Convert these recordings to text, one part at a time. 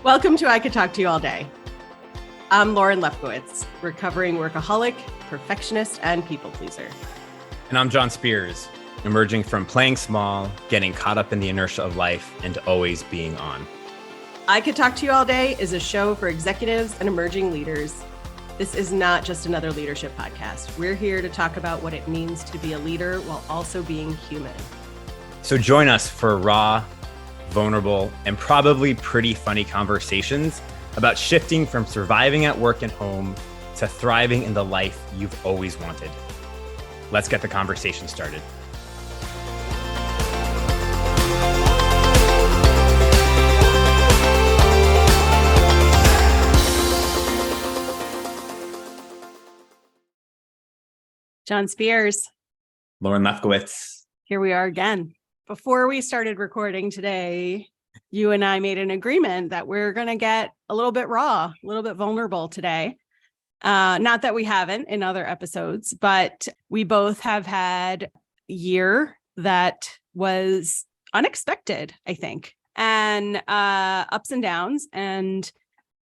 Welcome to I Could Talk to You All Day. I'm Lauren Lefkowitz, recovering workaholic, perfectionist, and people pleaser. And I'm John Spears, emerging from playing small, getting caught up in the inertia of life, and always being on. I Could Talk to You All Day is a show for executives and emerging leaders. This is not just another leadership podcast. We're here to talk about what it means to be a leader while also being human. So join us for raw, vulnerable, and probably pretty funny conversations about shifting from surviving at work and home to thriving in the life you've always wanted. Let's get the conversation started. John Spears. Lauren Lefkowitz. Here we are again. Before we started recording today, you and I made an agreement that we're going to get a little bit raw, a little bit vulnerable today. Not that we haven't in other episodes, but we both have had a year that was unexpected, I think, and ups and downs. And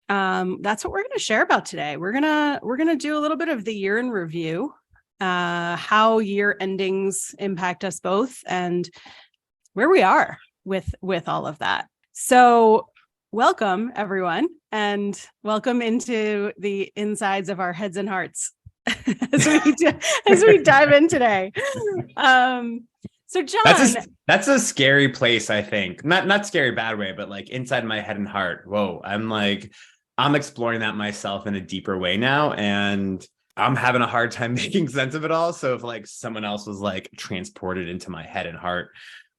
that's what we're going to share about today. We're gonna do a little bit of the year in review, how year endings impact us both, and where we are with all of that. So welcome, everyone, and welcome into the insides of our heads and hearts as we dive in today. So John, that's a scary place, I think. Not scary bad way, but like inside my head and heart. Whoa, I'm exploring that myself in a deeper way now, and I'm having a hard time making sense of it all. So if like someone else was like transported into my head and heart,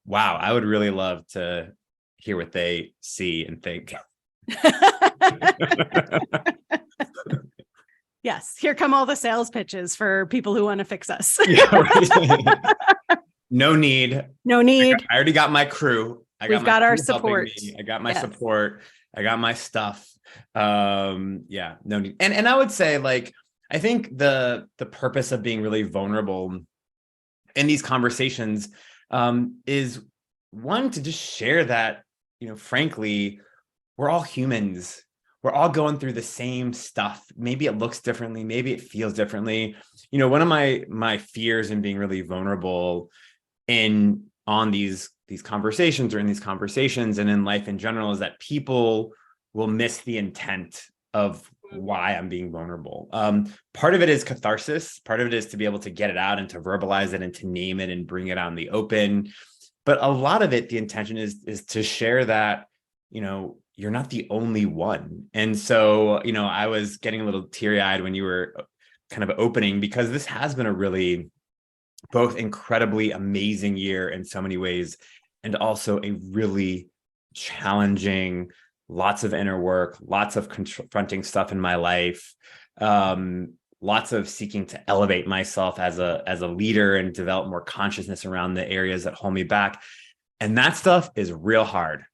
wow, I would really love to hear what they see and think. Yes, here come all the sales pitches for people who want to fix us. Yeah, right. No need. I already got my crew. We've got our support. I got my support. I got my stuff. No need. And I would say, like, I think the purpose of being really vulnerable in these conversations is one, to just share that, frankly, we're all humans. We're all going through the same stuff. Maybe it looks differently. Maybe it feels differently. One of my fears in being really vulnerable on these conversations or in these conversations and in life in general is that people will miss the intent of why I'm being vulnerable. Part of it is catharsis. Part of it is to be able to get it out and to verbalize it and to name it and bring it out in the open. But a lot of it, the intention is to share that, you're not the only one. And so, I was getting a little teary-eyed when you were kind of opening, because this has been a really both incredibly amazing year in so many ways, and also a really challenging, lots of inner work, lots of confronting stuff in my life, lots of seeking to elevate myself as a leader and develop more consciousness around the areas that hold me back. And that stuff is real hard.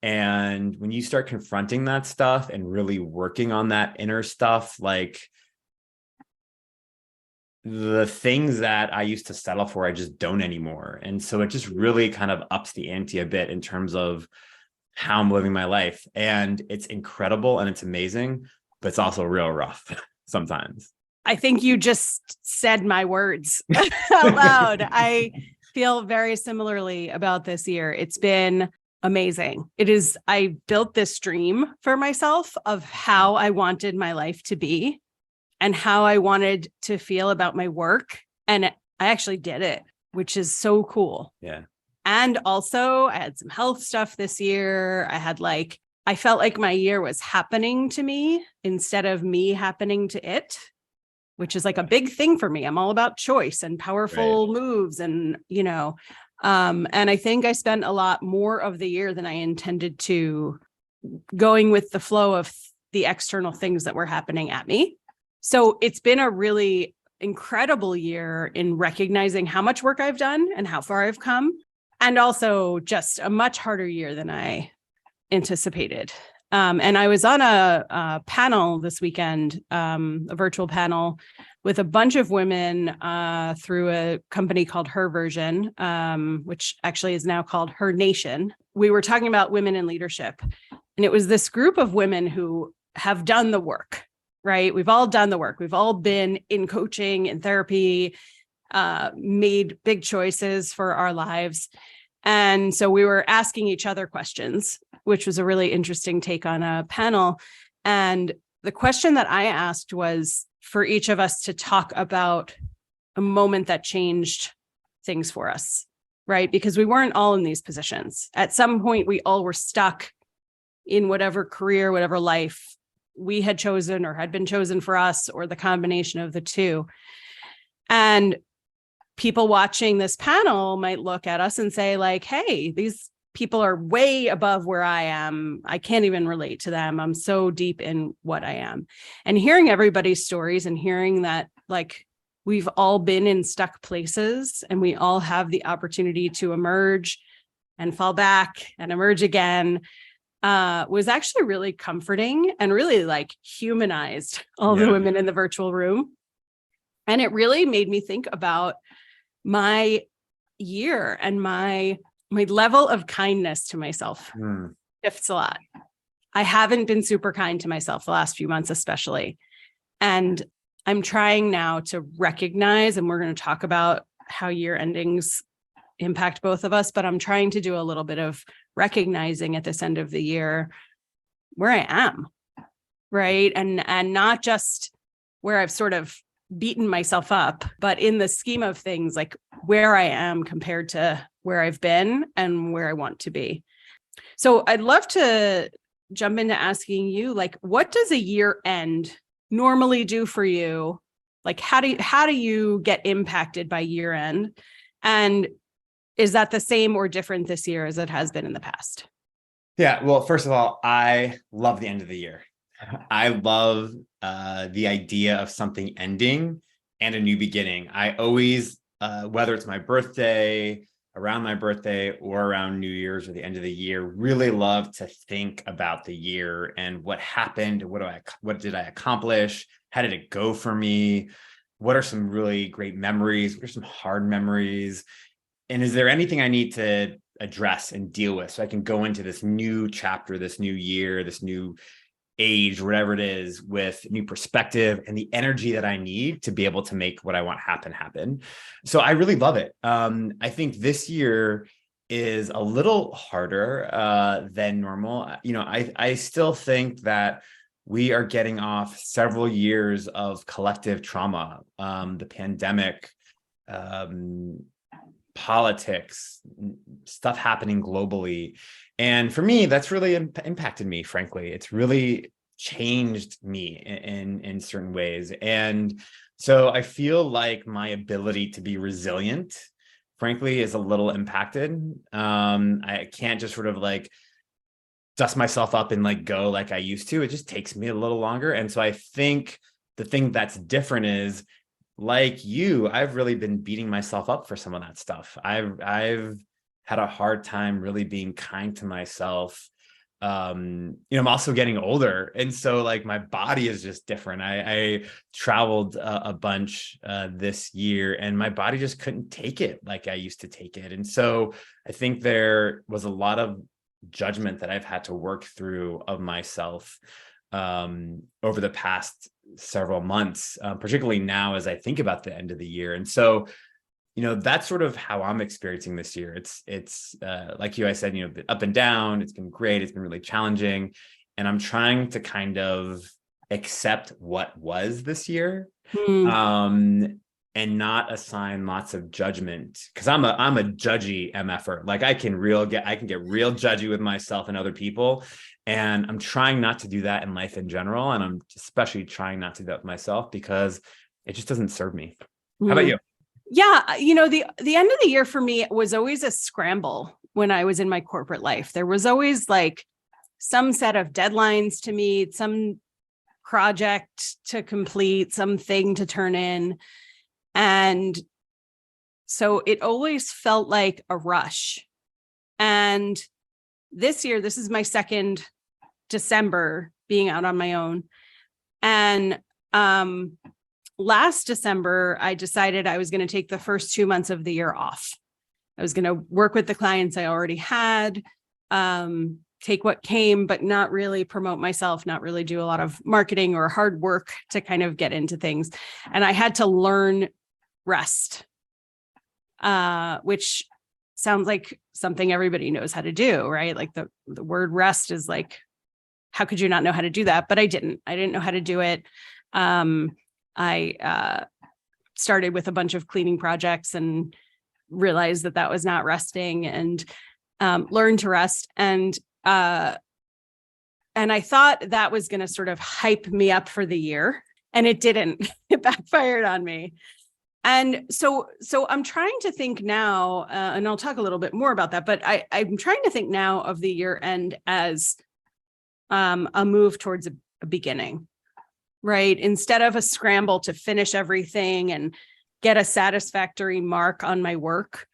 And when you start confronting that stuff and really working on that inner stuff, like the things that I used to settle for, I just don't anymore. And so it just really kind of ups the ante a bit in terms of how I'm living my life. And it's incredible and it's amazing, but it's also real rough sometimes. I think you just said my words out loud. I feel very similarly about this year. It's been amazing. I built this dream for myself of how I wanted my life to be and how I wanted to feel about my work. And I actually did it, which is so cool. Yeah. And also I had some health stuff this year. I felt like my year was happening to me instead of me happening to it, which is like a big thing for me. I'm all about choice and powerful moves and, and I think I spent a lot more of the year than I intended to going with the flow of the external things that were happening at me. So it's been a really incredible year in recognizing how much work I've done and how far I've come. And also just a much harder year than I anticipated. And I was on a panel this weekend, a virtual panel with a bunch of women through a company called Her Version, which actually is now called Her Nation. We were talking about women in leadership. And it was this group of women who have done the work, right? We've all done the work. We've all been in coaching and therapy, made big choices for our lives. And so we were asking each other questions, which was a really interesting take on a panel. And the question that I asked was for each of us to talk about a moment that changed things for us, right? Because we weren't all in these positions. At some point, we all were stuck in whatever career, whatever life we had chosen or had been chosen for us, or the combination of the two. And people watching this panel might look at us and say like, hey, these people are way above where I am. I can't even relate to them. I'm so deep in what I am. And hearing everybody's stories and hearing that like we've all been in stuck places and we all have the opportunity to emerge and fall back and emerge again was actually really comforting and really like humanized all the women in the virtual room. And it really made me think about my year and my level of kindness to myself shifts a lot. I haven't been super kind to myself the last few months, especially. And I'm trying now to recognize, and we're going to talk about how year endings impact both of us, but I'm trying to do a little bit of recognizing at this end of the year where I am, right? And not just where I've sort of beaten myself up, but in the scheme of things, like where I am compared to where I've been and where I want to be. So I'd love to jump into asking you, like, what does a year end normally do for you? Like, how do you get impacted by year end? And is that the same or different this year as it has been in the past? Yeah, well, first of all, I love the end of the year. I love the idea of something ending and a new beginning. I always, whether it's my birthday, around my birthday, or around New Year's or the end of the year, really love to think about the year and what happened. What did I accomplish? How did it go for me? What are some really great memories? What are some hard memories? And is there anything I need to address and deal with so I can go into this new chapter, this new year, this new age, whatever it is, with new perspective and the energy that I need to be able to make what I want happen. So I really love it. I think this year is a little harder than normal. You know, I still think that we are getting off several years of collective trauma, the pandemic, politics, stuff happening globally. And for me, that's really impacted me, frankly. It's really changed me in certain ways. And so I feel like my ability to be resilient, frankly, is a little impacted. I can't just sort of like dust myself up and like go like I used to. It just takes me a little longer. And so I think the thing that's different is, like you, I've really been beating myself up for some of that stuff. I've had a hard time really being kind to myself. You know, I'm also getting older. And so like my body is just different. I traveled a bunch this year and my body just couldn't take it like I used to take it. And so I think there was a lot of judgment that I've had to work through of myself over the past several months, particularly now as I think about the end of the year. And so, you know, that's sort of how I'm experiencing this year. It's like I said, you know, up and down. It's been great. It's been really challenging. And I'm trying to kind of accept what was this year, and not assign lots of judgment, because I'm a judgy MFer. Like I can get real judgy with myself and other people. And I'm trying not to do that in life in general. And I'm especially trying not to do that with myself because it just doesn't serve me. How about you? Yeah. You know, the end of the year for me was always a scramble when I was in my corporate life. There was always like some set of deadlines to meet, some project to complete, something to turn in. And so it always felt like a rush. And this year, this is my second December being out on my own. And last December, I decided I was going to take the first 2 months of the year off. I was going to work with the clients I already had, take what came, but not really promote myself, not really do a lot of marketing or hard work to kind of get into things. And I had to learn rest, which sounds like something everybody knows how to do, right? Like the word rest is like, how could you not know how to do that? But I didn't know how to do it. I started with a bunch of cleaning projects and realized that was not resting, and learned to rest. And I thought that was going to sort of hype me up for the year, and it didn't. It backfired on me. And so I'm trying to think now, and I'll talk a little bit more about that, but I'm trying to think now of the year end as a move towards a beginning, right? Instead of a scramble to finish everything and get a satisfactory mark on my work,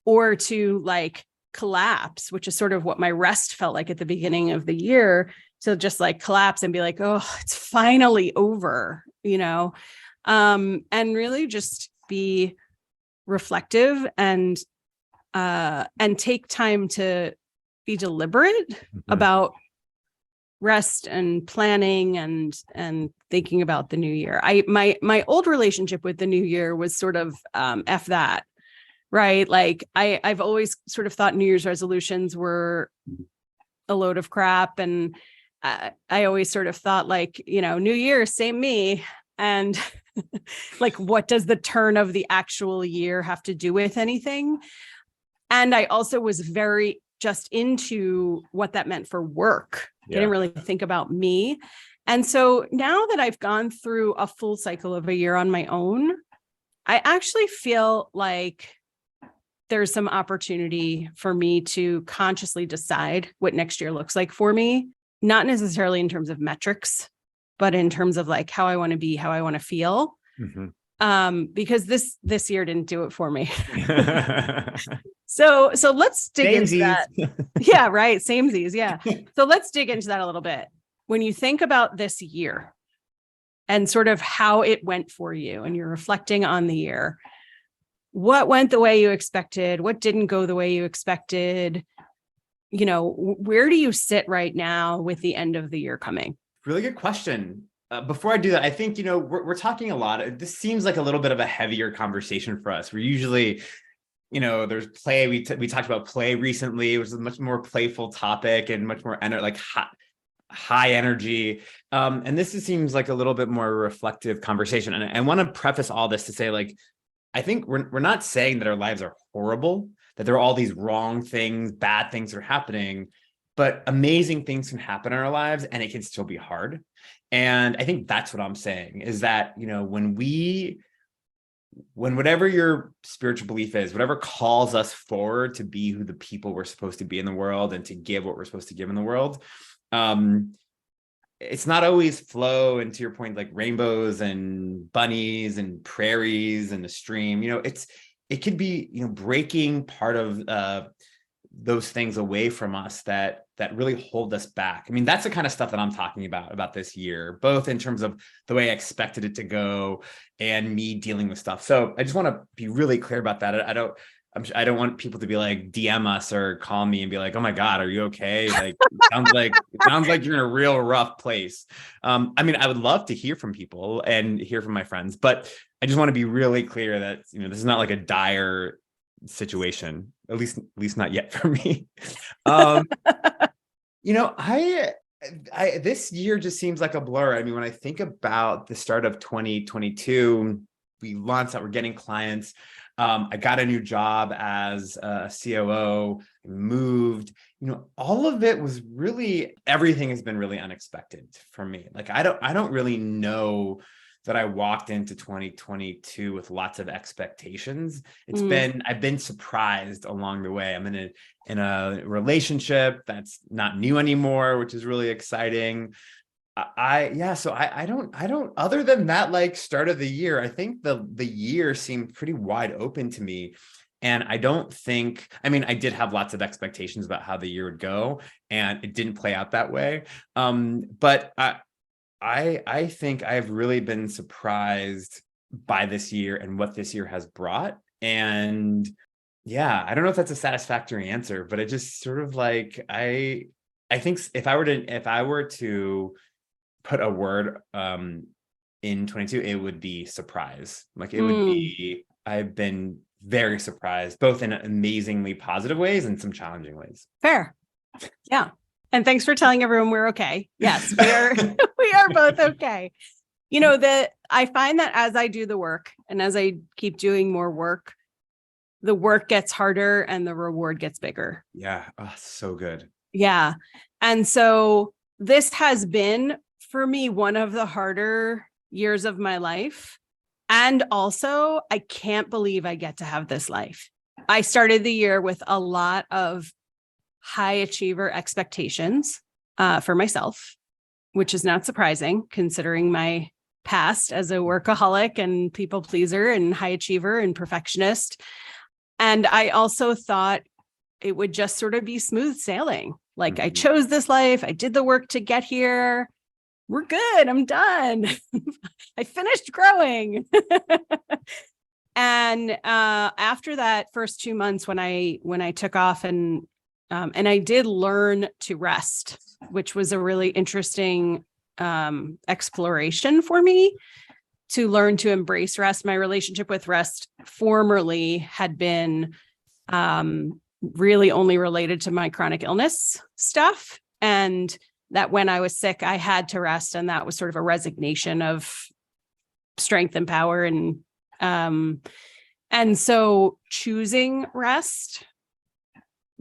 or to like collapse, which is sort of what my rest felt like at the beginning of the year. So just like collapse and be like, oh, it's finally over, and really just be reflective and take time to be deliberate about rest and planning and thinking about the new year. My old relationship with the new year was sort of F that, right? Like I've always sort of thought New Year's resolutions were a load of crap. And I always sort of thought like, New Year, same me. And like, what does the turn of the actual year have to do with anything? And I also was very just into what that meant for work. Yeah. Didn't really think about me. And so now that I've gone through a full cycle of a year on my own, I actually feel like there's some opportunity for me to consciously decide what next year looks like for me, not necessarily in terms of metrics, but in terms of like how I want to be, how I want to feel. Because this year didn't do it for me. So let's dig into that. Yeah, right. Samesies. Yeah. So let's dig into that a little bit. When you think about this year and sort of how it went for you, and you're reflecting on the year, what went the way you expected? What didn't go the way you expected? Where do you sit right now with the end of the year coming? Really good question. Before I do that, I think, we're talking a lot. This seems like a little bit of a heavier conversation for us. We're usually, there's play. We talked about play recently, which is a much more playful topic and much more high energy. And this seems like a little bit more reflective conversation. And I want to preface all this to say, like, I think we're not saying that our lives are horrible, that there are all these wrong things, bad things are happening, but amazing things can happen in our lives and it can still be hard. And I think that's what I'm saying is that, when whatever your spiritual belief is, whatever calls us forward to be who the people we're supposed to be in the world and to give what we're supposed to give in the world, it's not always flow, and to your point, like rainbows and bunnies and prairies and a stream. It could be, breaking part of those things away from us that really hold us back. I mean, that's the kind of stuff that I'm talking about this year, both in terms of the way I expected it to go and me dealing with stuff. So I just want to be really clear about that. I don't want people to be like DM us or call me and be like, "Oh my God, are you okay?" Like, it sounds like you're in a real rough place. I mean, I would love to hear from people and hear from my friends, but I just want to be really clear that this is not like a dire situation, at least not yet for me. This year just seems like a blur. I mean, when I think about the start of 2022, we launched out, we're getting clients. I got a new job as a COO, moved, all of it was really, everything has been really unexpected for me. Like, I don't really know that I walked into 2022 with lots of expectations. I've been surprised along the way. I'm in a relationship that's not new anymore, which is really exciting. So I don't, other than that, like start of the year, I think the year seemed pretty wide open to me. And I did have lots of expectations about how the year would go, and it didn't play out that way. But I think I've really been surprised by this year and what this year has brought. And yeah, I don't know if that's a satisfactory answer, but it just sort of like, I think if I were to put a word in 22, it would be surprise. Like it would be, I've been very surprised, both in amazingly positive ways and some challenging ways. Fair. Yeah. And thanks for telling everyone we're okay. Yes, we are. We are both okay. You know, that I find that as I do the work and as I keep doing more work, the work gets harder and the reward gets bigger. Yeah. Oh, so good. Yeah. And so this has been for me one of the harder years of my life. And also, I can't believe I get to have this life. I started the year with a lot of high achiever expectations for myself, which is not surprising considering my past as a workaholic and people pleaser and high achiever and perfectionist. And I also thought it would just sort of be smooth sailing. Like I chose this life. I did the work to get here. We're good. I'm done. I finished growing. And after that first 2 months when I took off and I did learn to rest, which was a really interesting exploration for me to learn to embrace rest. My relationship with rest formerly had been really only related to my chronic illness stuff. And that when I was sick, I had to rest. And that was sort of a resignation of strength and power. And so choosing rest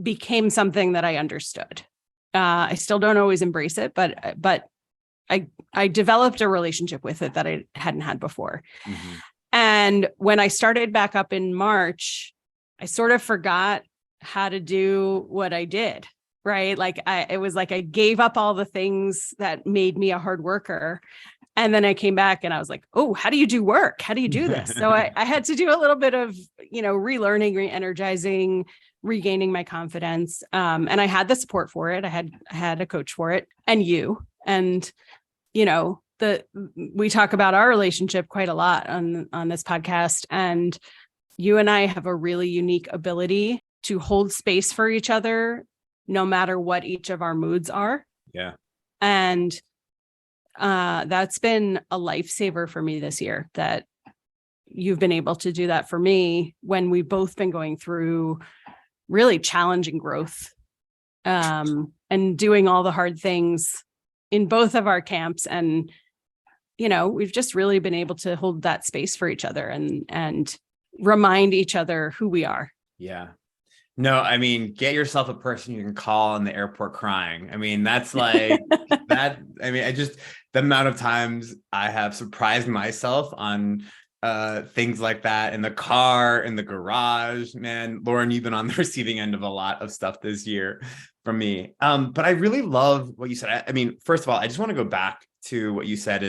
became something that I understood. I still don't always embrace it, but I developed a relationship with it that I hadn't had before. Mm-hmm. And when I started back up in March, I sort of forgot how to do what I did, right? Like it was like I gave up all the things that made me a hard worker. And then I came back and I was like, oh, how do you do work? How do you do this? So I had to do a little bit of, relearning, re-energizing, regaining my confidence. And I had the support for it. I had a coach for it and we talk about our relationship quite a lot on this podcast. And you and I have a really unique ability to hold space for each other, no matter what each of our moods are. Yeah. And that's been a lifesaver for me this year, that you've been able to do that for me when we've both been going through really challenging growth and doing all the hard things in both of our camps. And, we've just really been able to hold that space for each other and remind each other who we are. Yeah. No, I mean, get yourself a person you can call in the airport crying. I mean, that's like that. I mean, the amount of times I have surprised myself on things like that in the car, in the garage, man. Lauren, you've been on the receiving end of a lot of stuff this year from me. But I really love what you said. I mean, first of all, I just want to go back to what you said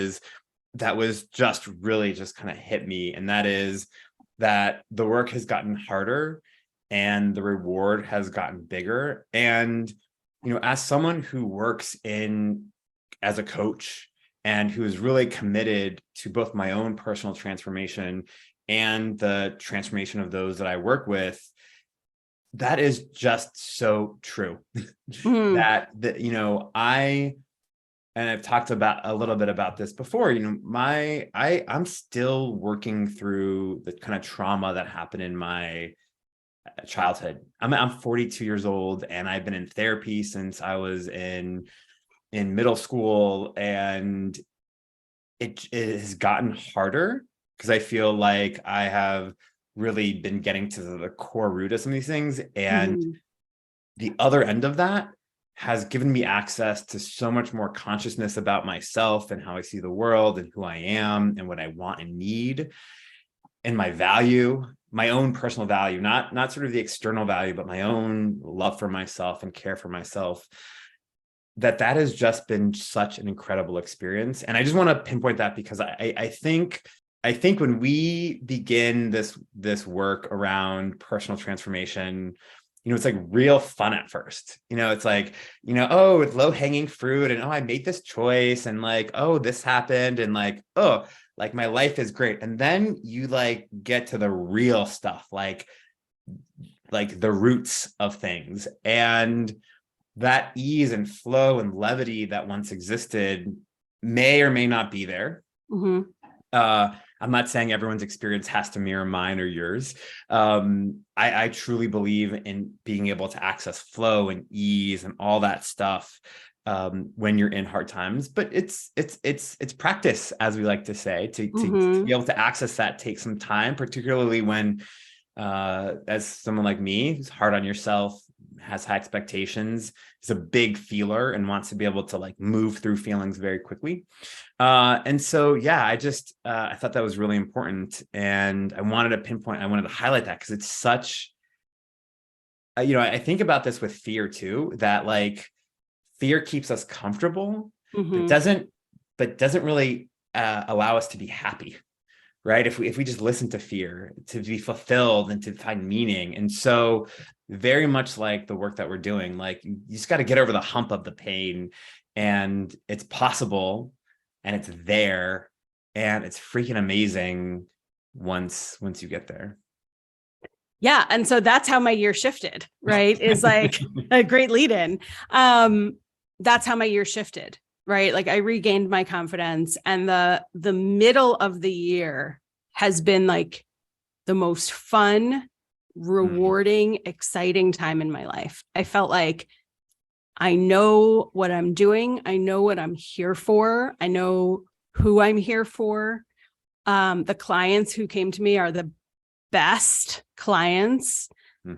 that was just really just kind of hit me. And that is that the work has gotten harder and the reward has gotten bigger. And, as someone who works as a coach and who is really committed to both my own personal transformation and the transformation of those that I work with, that is just so true. And I've talked about a little bit about this before, I'm still working through the kind of trauma that happened in my childhood. I'm 42 years old and I've been in therapy since I was in middle school, and it has gotten harder because I feel like I have really been getting to the core root of some of these things. And the other end of that has given me access to so much more consciousness about myself and how I see the world and who I am and what I want and need and my value, my own personal value, not sort of the external value, but my own love for myself and care for myself. That has just been such an incredible experience. And I just want to pinpoint that because I think when we begin this work around personal transformation, it's like real fun at first. It's like, oh, it's low hanging fruit and, oh, I made this choice and like, oh, this happened and like, oh, like my life is great. And then you like get to the real stuff, like the roots of things. And that ease and flow and levity that once existed may or may not be there. Mhm. I'm not saying everyone's experience has to mirror mine or yours. I truly believe in being able to access flow and ease and all that stuff when you're in hard times. But it's practice, as we like to say, to be able to access that takes some time, particularly when as someone like me who's hard on yourself, has high expectations, is a big feeler and wants to be able to like move through feelings very quickly. And so, yeah, I thought that was really important, and I wanted to highlight that because it's such, I think about this with fear too, that like fear keeps us comfortable, but doesn't really allow us to be happy. Right. If we just listen to fear, to be fulfilled and to find meaning. And so very much like the work that we're doing, like you just got to get over the hump of the pain, and it's possible, and it's there, and it's freaking amazing once you get there. Yeah. And so that's how my year shifted, right? Is like a great lead in. That's how my year shifted, right? Like I regained my confidence, and the middle of the year has been like the most fun, rewarding, exciting time in my life. I felt like I know what I'm doing. I know what I'm here for. I know who I'm here for. The clients who came to me are the best clients.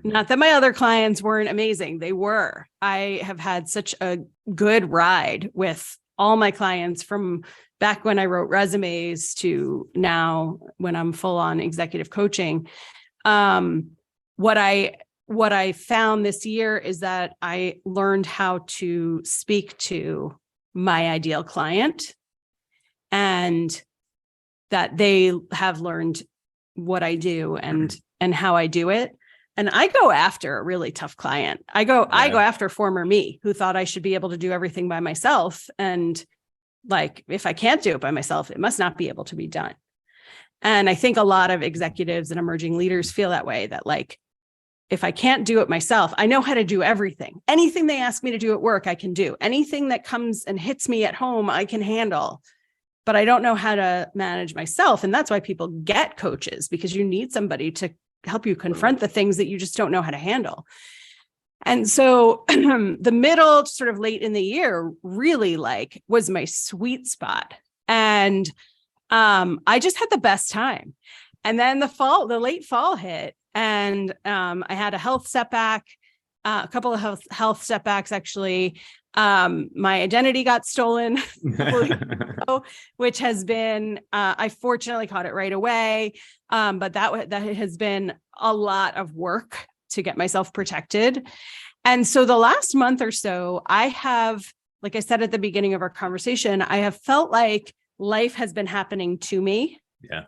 Not that my other clients weren't amazing. They were. I have had such a good ride with all my clients from back when I wrote resumes to now when I'm full on executive coaching. What I found this year is that I learned how to speak to my ideal client, and that they have learned what I do and how I do it. And I go after a really tough client. I go after former me who thought I should be able to do everything by myself. And like, if I can't do it by myself, it must not be able to be done. And I think a lot of executives and emerging leaders feel that way, that like, if I can't do it myself, I know how to do everything. Anything they ask me to do at work, I can do. Anything that comes and hits me at home, I can handle. But I don't know how to manage myself. And that's why people get coaches, because you need somebody to help you confront the things that you just don't know how to handle. And so the middle, sort of late in the year, really like was my sweet spot. And I just had the best time. And then the late fall hit, and I had a health setback, a couple of health setbacks, actually. My identity got stolen, which has been, I fortunately caught it right away. But that has been a lot of work to get myself protected. And so the last month or so, I have, like I said at the beginning of our conversation, I have felt like life has been happening to me. Yeah.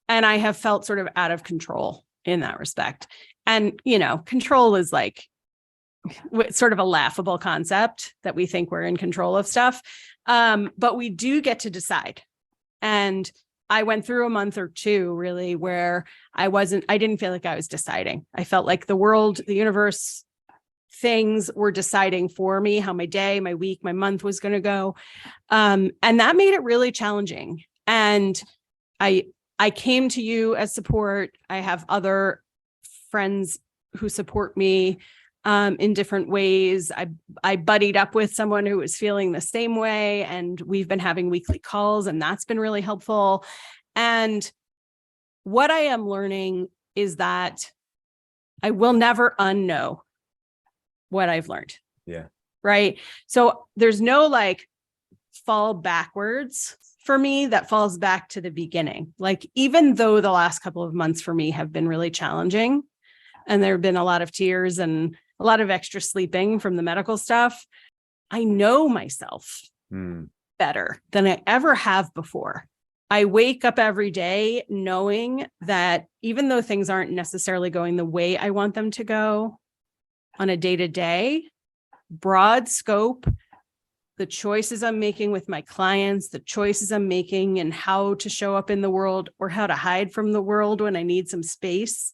And I have felt sort of out of control in that respect. And, control is like sort of a laughable concept, that we think we're in control of stuff. But we do get to decide. And I went through a month or two really where I didn't feel like I was deciding. I felt like the world, the universe, things were deciding for me how my day, my week, my month was going to go. And that made it really challenging. And I came to you as support. I have other friends who support me in different ways. I buddied up with someone who was feeling the same way, and we've been having weekly calls, and that's been really helpful. And what I am learning is that I will never unknow what I've learned. Yeah. Right. So there's no like fall backwards for me that falls back to the beginning. Like, even though the last couple of months for me have been really challenging, and there have been a lot of tears and a lot of extra sleeping from the medical stuff, I know myself better than I ever have before. I wake up every day knowing that even though things aren't necessarily going the way I want them to go on a day-to-day, broad scope, the choices I'm making with my clients, the choices I'm making and how to show up in the world or how to hide from the world when I need some space,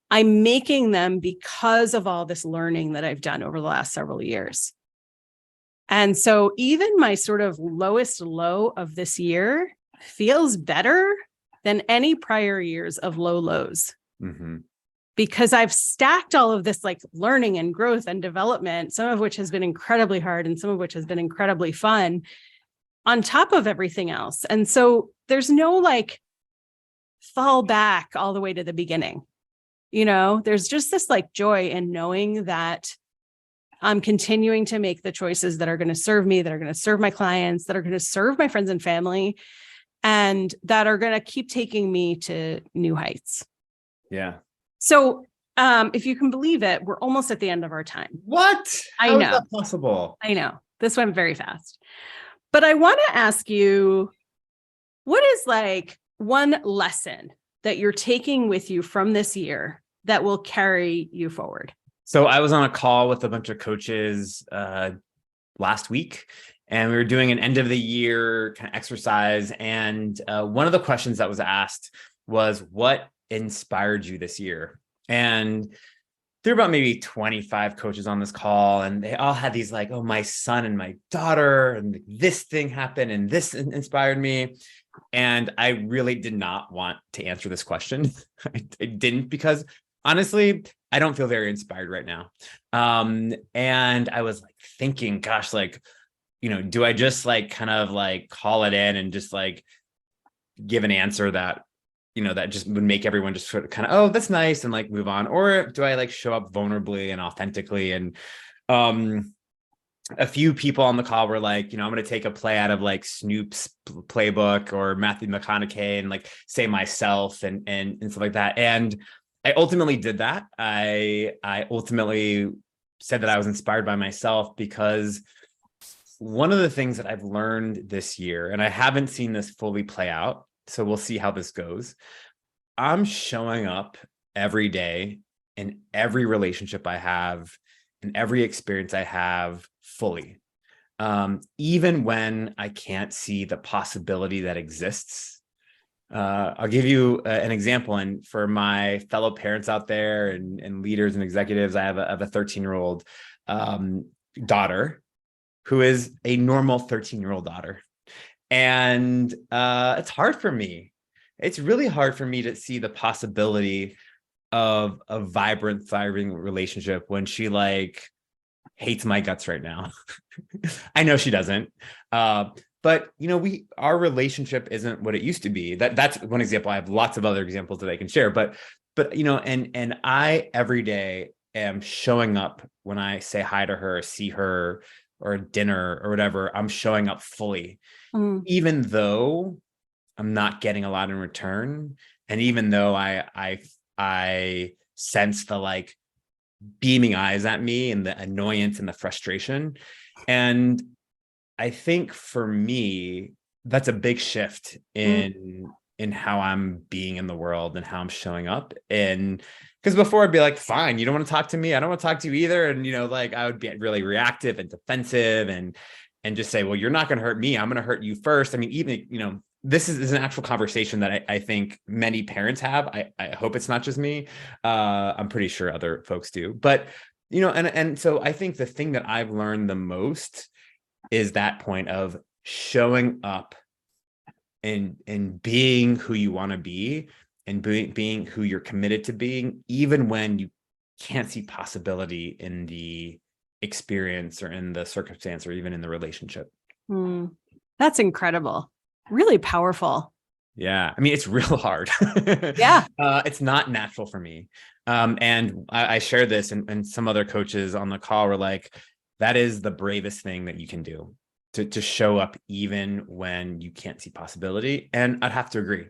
I'm making them because of all this learning that I've done over the last several years. And so even my sort of lowest low of this year feels better than any prior years of low lows. Mhm. Because I've stacked all of this like learning and growth and development, some of which has been incredibly hard and some of which has been incredibly fun, on top of everything else. And so there's no like fall back all the way to the beginning. There's just this like joy in knowing that I'm continuing to make the choices that are going to serve me, that are going to serve my clients, that are going to serve my friends and family, and that are going to keep taking me to new heights. Yeah. So if you can believe it, we're almost at the end of our time. What? I How is know. that possible? I know. This went very fast. But I want to ask you, what is like one lesson that you're taking with you from this year that will carry you forward? So I was on a call with a bunch of coaches last week, and we were doing an end of the year kind of exercise. And one of the questions that was asked was, what inspired you this year? And there were about maybe 25 coaches on this call, and they all had these like, oh, my son and my daughter, and this thing happened, and this inspired me. And I really did not want to answer this question. I didn't, because honestly, I don't feel very inspired right now. And I was like thinking, gosh, like, do I just like kind of like call it in and just like give an answer that, that just would make everyone just sort of kind of, oh, that's nice, and like move on? Or do I like show up vulnerably and authentically? And a few people on the call were like, I'm going to take a play out of like Snoop's playbook or Matthew McConaughey and like say myself and stuff like that. And I ultimately did that. I ultimately said that I was inspired by myself, because one of the things that I've learned this year, and I haven't seen this fully play out, so we'll see how this goes. I'm showing up every day in every relationship I have, in every experience I have, fully. Even when I can't see the possibility that exists. I'll give you an example. And for my fellow parents out there and leaders and executives, I have a 13-year-old daughter who is a normal 13-year-old daughter. And it's hard for me. It's really hard for me to see the possibility of a vibrant, thriving relationship when she like hates my guts right now. I know she doesn't. But our relationship isn't what it used to be. That's one example. I have lots of other examples that I can share, but and I every day am showing up when I say hi to her, see her, or dinner or whatever. I'm showing up fully, even though I'm not getting a lot in return, and even though I sense the like beaming eyes at me and the annoyance and the frustration. And I think for me, that's a big shift in how I'm being in the world and how I'm showing up. And because before I'd be like, fine, you don't want to talk to me, I don't want to talk to you either. And like I would be really reactive and defensive and just say, well, you're not going to hurt me, I'm going to hurt you first. I mean, even this is an actual conversation that I think many parents have. I hope it's not just me. I'm pretty sure other folks do. But, and so I think the thing that I've learned the most is that point of showing up and being who you want to be, and being who you're committed to being, even when you can't see possibility in the experience or in the circumstance or even in the relationship. That's incredible. Really powerful. Yeah. I mean, it's real hard. Yeah. It's not natural for me. And I shared this, and some other coaches on the call were like, that is the bravest thing that you can do, to show up even when you can't see possibility. And I'd have to agree.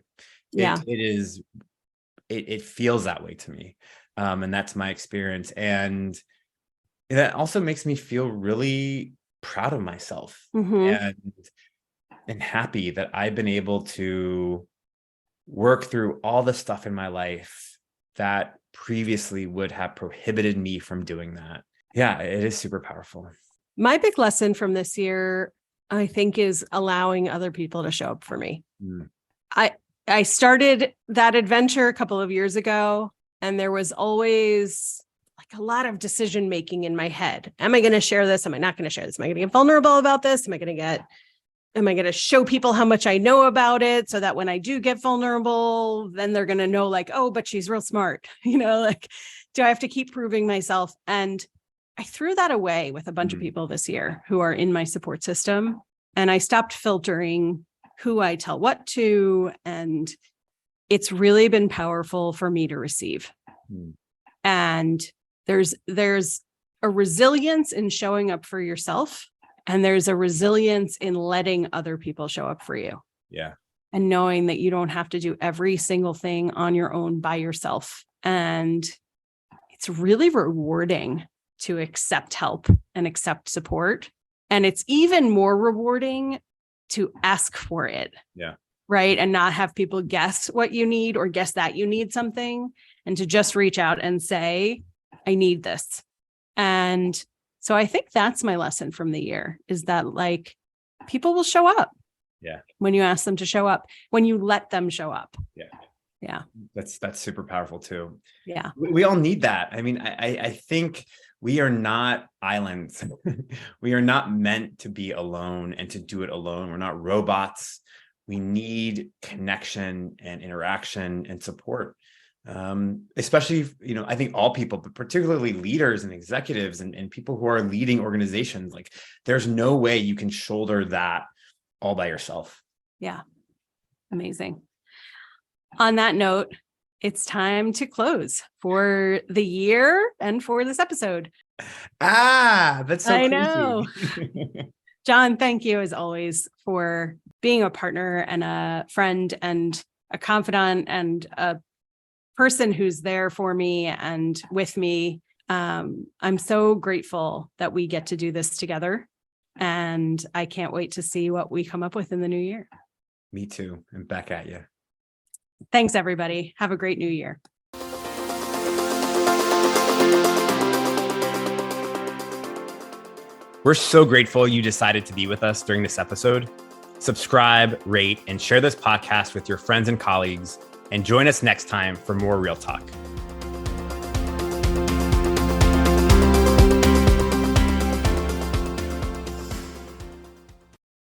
Yeah. It feels that way to me. And that's my experience. And that also makes me feel really proud of myself and happy that I've been able to work through all the stuff in my life that previously would have prohibited me from doing that. Yeah, it is super powerful. My big lesson from this year, I think, is allowing other people to show up for me. I started that adventure a couple of years ago. And there was always like a lot of decision making in my head. Am I going to share this? Am I not going to share this? Am I going to get vulnerable about this? Am I going to show people how much I know about it so that when I do get vulnerable, then they're going to know like, oh, but she's real smart. Like, do I have to keep proving myself? And I threw that away with a bunch of people this year who are in my support system. And I stopped filtering who I tell what to. And it's really been powerful for me to receive. And there's a resilience in showing up for yourself. And there's a resilience in letting other people show up for you. Yeah. And knowing that you don't have to do every single thing on your own by yourself. And it's really rewarding to accept help and accept support. And it's even more rewarding to ask for it. Yeah. Right. And not have people guess what you need or guess that you need something, and to just reach out and say, I need this. And so I think that's my lesson from the year, is that like people will show up. Yeah. When you ask them to show up, when you let them show up. Yeah. Yeah. That's super powerful too. Yeah. We all need that. I mean, I think we are not islands. We are not meant to be alone and to do it alone. We're not robots. We need connection and interaction and support. Especially, I think all people, but particularly leaders and executives and people who are leading organizations. Like, there's no way you can shoulder that all by yourself. Yeah. Amazing. On that note, it's time to close for the year and for this episode. That's so I crazy. know. John, thank you as always for being a partner and a friend and a confidant and a person who's there for me and with me. I'm so grateful that we get to do this together, and I can't wait to see what we come up with in the new year. Me too. And back at you. Thanks, everybody. Have a great new year. We're so grateful you decided to be with us during this episode. Subscribe, rate, and share this podcast with your friends and colleagues. And join us next time for more Real Talk.